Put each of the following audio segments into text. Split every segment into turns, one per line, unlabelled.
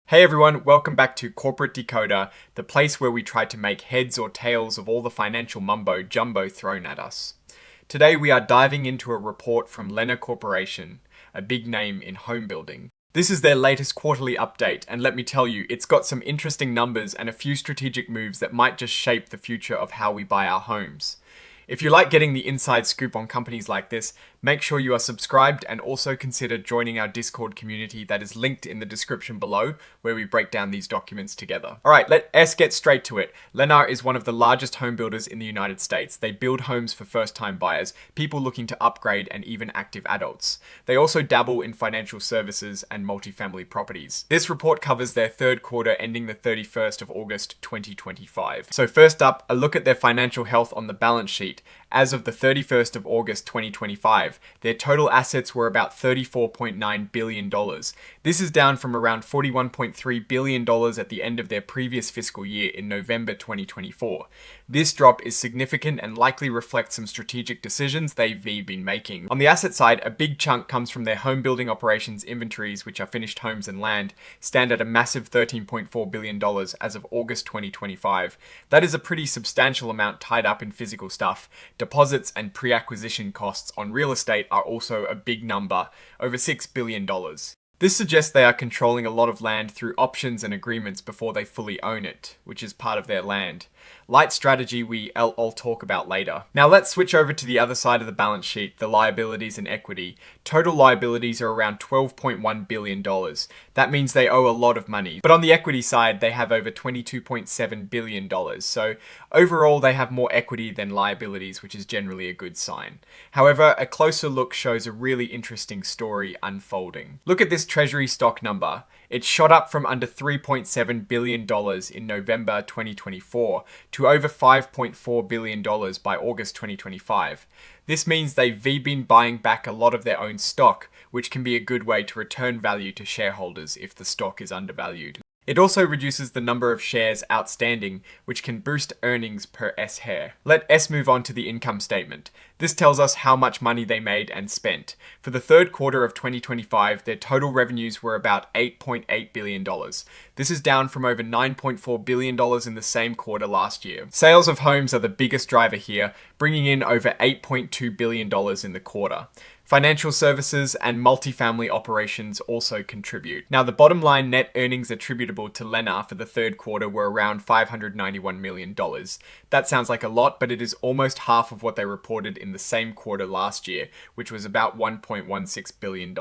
Hey everyone, welcome back to Corporate Decoder, the place where we try to make heads or tails of all the financial mumbo jumbo thrown at us. Today we are diving into a report from Lennar Corporation, a big name in home building. This is their latest quarterly update, and let me tell you, it's got some interesting numbers and a few strategic moves that might just shape the future of how we buy our homes. If you like getting the inside scoop on companies like this, make sure you are subscribed and also consider joining our Discord community that is linked in the description below, where we break down these documents together. Alright, let's get straight to it. Lennar is one of the largest home builders in the United States. They build homes for first-time buyers, people looking to upgrade, and even active adults. They also dabble in financial services and multifamily properties. This report covers their third quarter ending the 31st of August 2025. So first up, a look at their financial health on the balance sheet. As of the 31st of August 2025, their total assets were about $34.9 billion. This is down from around $41.3 billion at the end of their previous fiscal year in November 2024. This drop is significant and likely reflects some strategic decisions they've been making. On the asset side, a big chunk comes from their home building operations inventories, which are finished homes and land, stand at a massive $13.4 billion as of August 2025. That is a pretty substantial amount tied up in physical stuff. Deposits and pre-acquisition costs on real estate are also a big number, over $6 billion. This suggests they are controlling a lot of land through options and agreements before they fully own it, which is part of their land. Light strategy I'll talk about later. Now let's switch over to the other side of the balance sheet, the liabilities and equity. Total liabilities are around $12.1 billion. That means they owe a lot of money. But on the equity side, they have over $22.7 billion. So overall, they have more equity than liabilities, which is generally a good sign. However, a closer look shows a really interesting story unfolding. Look at this treasury stock number. It shot up from under $3.7 billion in November 2024 to over $5.4 billion by August 2025. This means they've been buying back a lot of their own stock, which can be a good way to return value to shareholders if the stock is undervalued. It also reduces the number of shares outstanding, which can boost earnings per S-share. Let S move on to the income statement. This tells us how much money they made and spent. For the third quarter of 2025, their total revenues were about $8.8 billion. This is down from over $9.4 billion in the same quarter last year. Sales of homes are the biggest driver here, bringing in over $8.2 billion in the quarter. Financial services and multifamily operations also contribute. Now, the bottom line net earnings attributable to Lennar for the third quarter were around $591 million. That sounds like a lot, but it is almost half of what they reported in the same quarter last year, which was about $1.16 billion.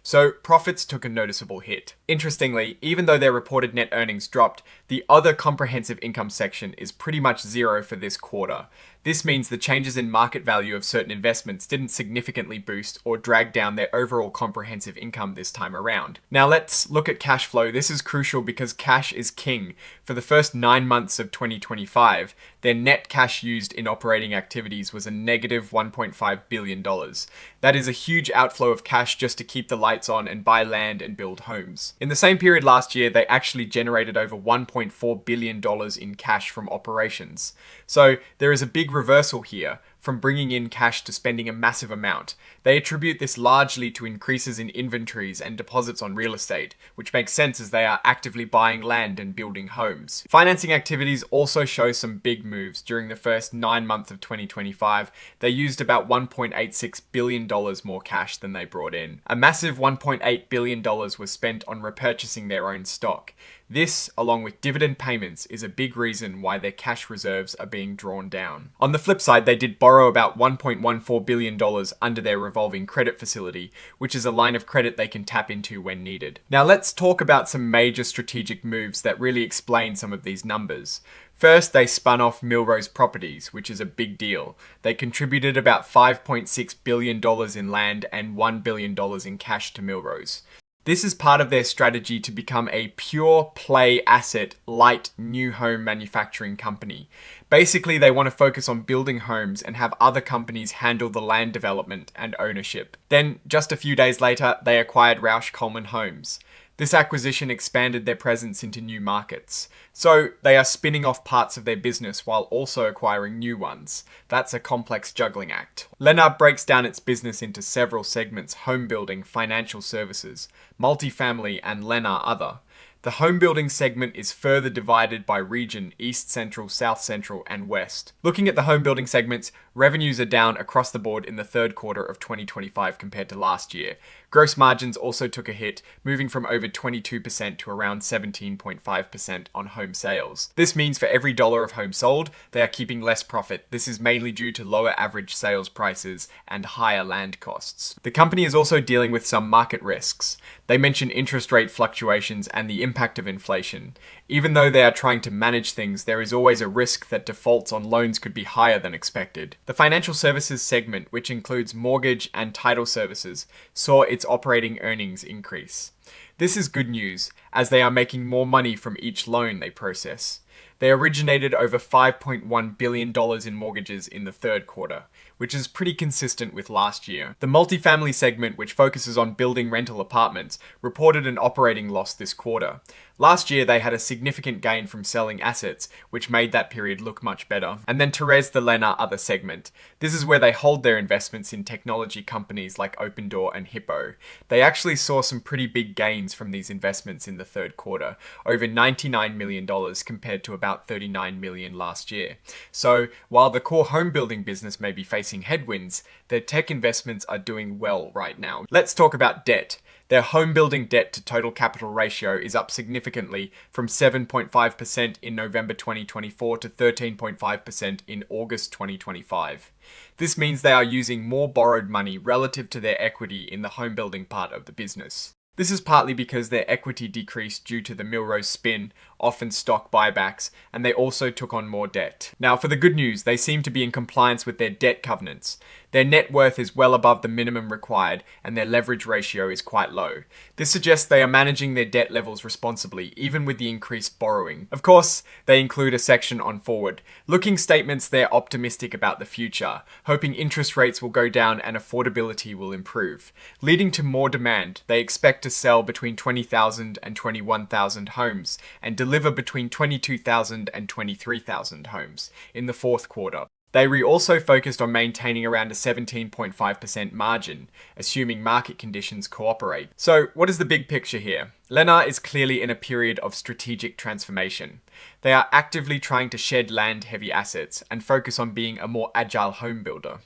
So profits took a noticeable hit. Interestingly, even though their reported net earnings dropped, the other comprehensive income section is pretty much zero for this quarter. This means the changes in market value of certain investments didn't significantly boost or drag down their overall comprehensive income this time around. Now let's look at cash flow. This is crucial because cash is king. For the first 9 months of 2025, their net cash used in operating activities was a negative $1.5 billion. That is a huge outflow of cash just to keep the lights on and buy land and build homes. In the same period last year, they actually generated over $1.4 billion in cash from operations. So there is a big reversal here, from bringing in cash to spending a massive amount. They attribute this largely to increases in inventories and deposits on real estate, which makes sense as they are actively buying land and building homes. Financing activities also show some big moves. During the first 9 months of 2025, they used about $1.86 billion more cash than they brought in. A massive $1.8 billion was spent on repurchasing their own stock. This, along with dividend payments, is a big reason why their cash reserves are being drawn down. On the flip side, they did borrow about $1.14 billion under their revolving credit facility, which is a line of credit they can tap into when needed. Now let's talk about some major strategic moves that really explain some of these numbers. First, they spun off Millrose Properties, which is a big deal. They contributed about $5.6 billion in land and $1 billion in cash to Millrose. This is part of their strategy to become a pure play asset light new home manufacturing company. Basically, they want to focus on building homes and have other companies handle the land development and ownership. Then, just a few days later, they acquired Rausch Coleman Homes. This acquisition expanded their presence into new markets. So they are spinning off parts of their business while also acquiring new ones. That's a complex juggling act. Lennar breaks down its business into several segments: home building, financial services, multifamily, and Lennar Other. The home building segment is further divided by region: East Central, South Central, and West. Looking at the home building segments, revenues are down across the board in the third quarter of 2025 compared to last year. Gross margins also took a hit, moving from over 22% to around 17.5% on home sales. This means for every dollar of home sold, they are keeping less profit. This is mainly due to lower average sales prices and higher land costs. The company is also dealing with some market risks. They mention interest rate fluctuations and the impact of inflation. Even though they are trying to manage things, there is always a risk that defaults on loans could be higher than expected. The financial services segment, which includes mortgage and title services, saw its operating earnings increase. This is good news, as they are making more money from each loan they process. They originated over $5.1 billion in mortgages in the third quarter, which is pretty consistent with last year. The multifamily segment, which focuses on building rental apartments, reported an operating loss this quarter. Last year, they had a significant gain from selling assets, which made that period look much better. And then Therese, the Lennar other segment. This is where they hold their investments in technology companies like Opendoor and Hippo. They actually saw some pretty big gains from these investments in the third quarter, over $99 million compared to about $39 million last year. So, while the core home building business may be facing headwinds, their tech investments are doing well right now. Let's talk about debt. Their home building debt to total capital ratio is up significantly from 7.5% in November 2024 to 13.5% in August 2025. This means they are using more borrowed money relative to their equity in the home building part of the business. This is partly because their equity decreased due to the Millrose spin, often stock buybacks, and they also took on more debt. Now, for the good news, they seem to be in compliance with their debt covenants. Their net worth is well above the minimum required, and their leverage ratio is quite low. This suggests they are managing their debt levels responsibly, even with the increased borrowing. Of course, they include a section on forward looking statements. They're optimistic about the future, hoping interest rates will go down and affordability will improve, leading to more demand. They expect to sell between 20,000 and 21,000 homes and deliver between 22,000 and 23,000 homes in the fourth quarter. They were also focused on maintaining around a 17.5% margin, assuming market conditions cooperate. So, what is the big picture here? Lennar is clearly in a period of strategic transformation. They are actively trying to shed land-heavy assets and focus on being a more agile home builder.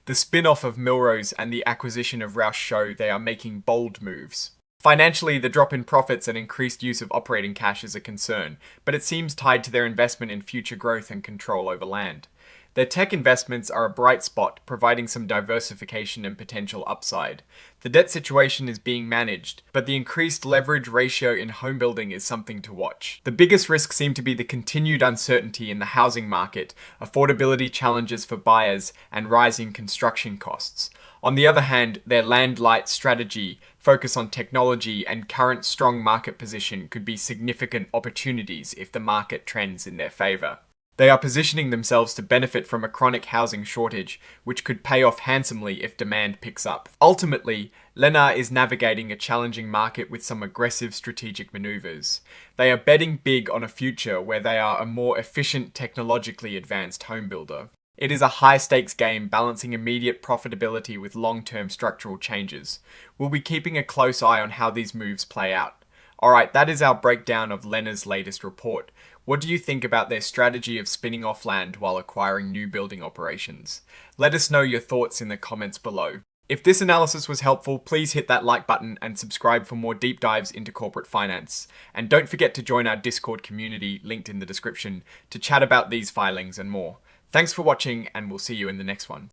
The spin-off of Millrose and the acquisition of Roush show they are making bold moves. Financially, the drop in profits and increased use of operating cash is a concern, but it seems tied to their investment in future growth and control over land. Their tech investments are a bright spot, providing some diversification and potential upside. The debt situation is being managed, but the increased leverage ratio in home building is something to watch. The biggest risks seem to be the continued uncertainty in the housing market, affordability challenges for buyers, and rising construction costs. On the other hand, their land-light strategy, focus on technology, and current strong market position could be significant opportunities if the market trends in their favor. They are positioning themselves to benefit from a chronic housing shortage, which could pay off handsomely if demand picks up. Ultimately, Lennar is navigating a challenging market with some aggressive strategic maneuvers. They are betting big on a future where they are a more efficient, technologically advanced home builder. It is a high-stakes game balancing immediate profitability with long-term structural changes. We'll be keeping a close eye on how these moves play out. Alright, that is our breakdown of Lennar's latest report. What do you think about their strategy of spinning off land while acquiring new building operations? Let us know your thoughts in the comments below. If this analysis was helpful, please hit that like button and subscribe for more deep dives into corporate finance. And don't forget to join our Discord community linked in the description to chat about these filings and more. Thanks for watching, and we'll see you in the next one.